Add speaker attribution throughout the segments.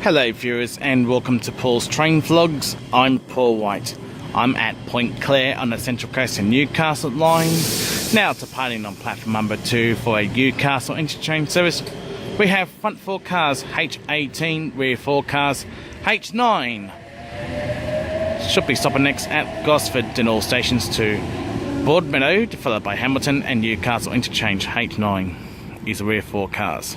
Speaker 1: Hello viewers and welcome to Paul's Train Vlogs. I'm Paul White. I'm at Point Clare on the Central Coast and Newcastle line. Now departing on platform number 2 for a Newcastle interchange service. We have front 4 cars H18, rear 4 cars H9. Should be stopping next at Gosford, then all stations to Broadmeadow, followed by Hamilton and Newcastle interchange H9 is the rear 4 cars.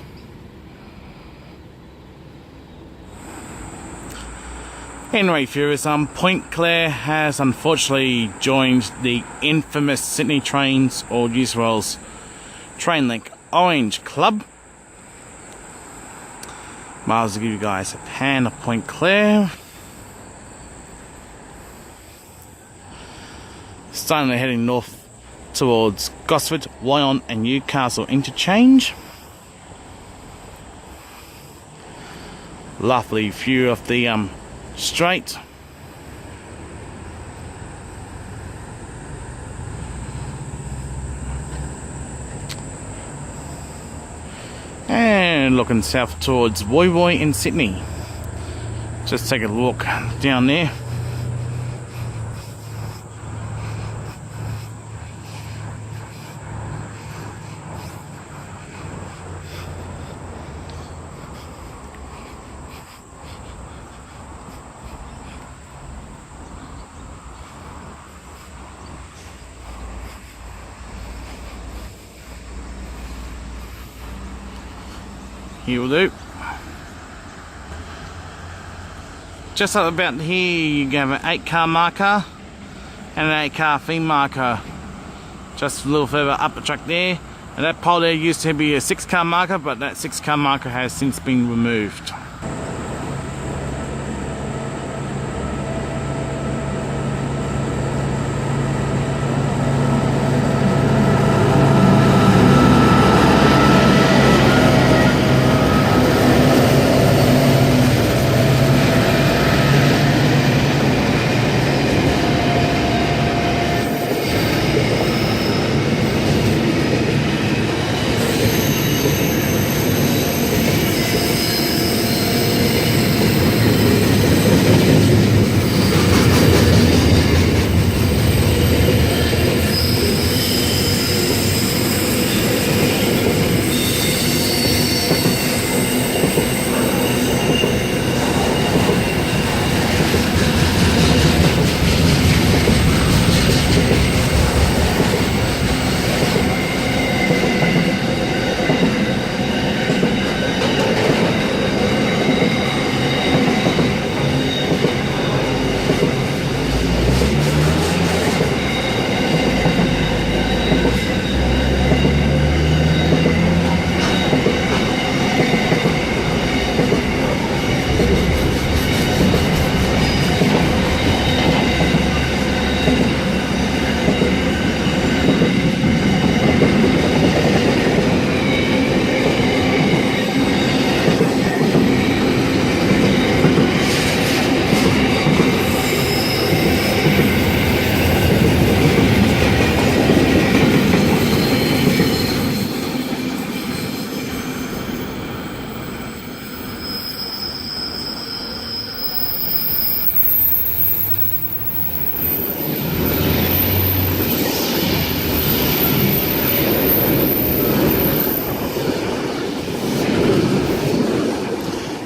Speaker 1: Anyway viewers, Point Clare has unfortunately joined the infamous Sydney Trains or New South Wales Trainlink Orange Club. Might as well give you guys a pan of Point Clare. Starting heading north towards Gosford, Wyong and Newcastle interchange. Lovely view of the straight. And looking south towards Woy Woy in Sydney. Just take a look down there. Here will do. Just up about here you have an 8-car marker and an 8-car theme marker. Just a little further up the track there. And that pole there used to be a 6-car marker, but that 6-car marker has since been removed.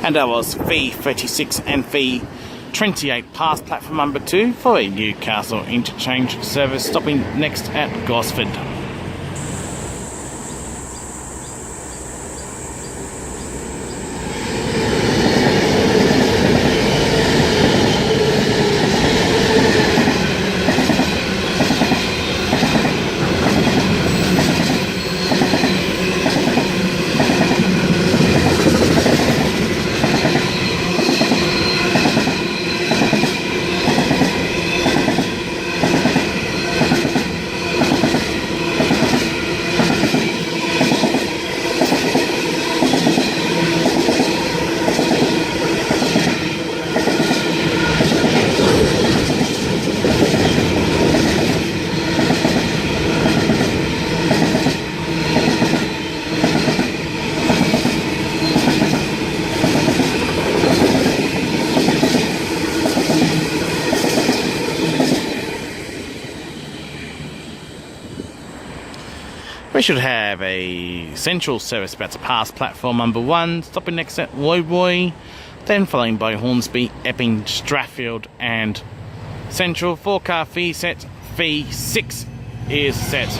Speaker 1: And that was V36 and V28 past platform number 2 for a Newcastle interchange service, stopping next at Gosford. We should have a central service about to pass platform number 1, stopping next at Woodbury, then following by Hornsby, Epping, Strathfield and Central. 4-car fee set, fee 6 is set.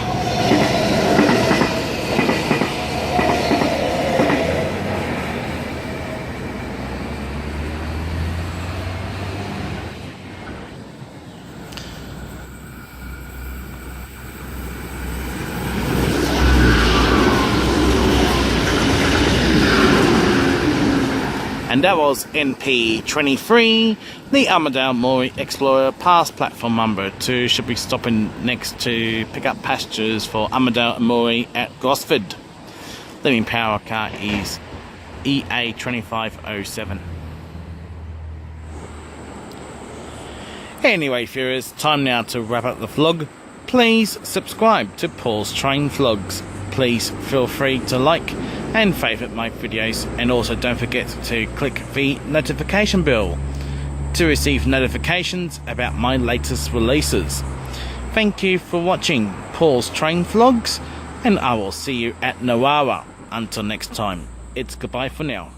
Speaker 1: And that was NP23, the Armadale Moray Explorer, past platform number 2, should be stopping next to pick up passengers for Armadale and Moray at Gosford. Leading power car is EA2507. Anyway, viewers, time now to wrap up the vlog. Please subscribe to Paul's Train Vlogs. Please feel free to like and favourite my videos, and also don't forget to click the notification bell to receive notifications about my latest releases. Thank you for watching Paul's Train Vlogs, and I will see you at Nawara. Until next time, it's goodbye for now.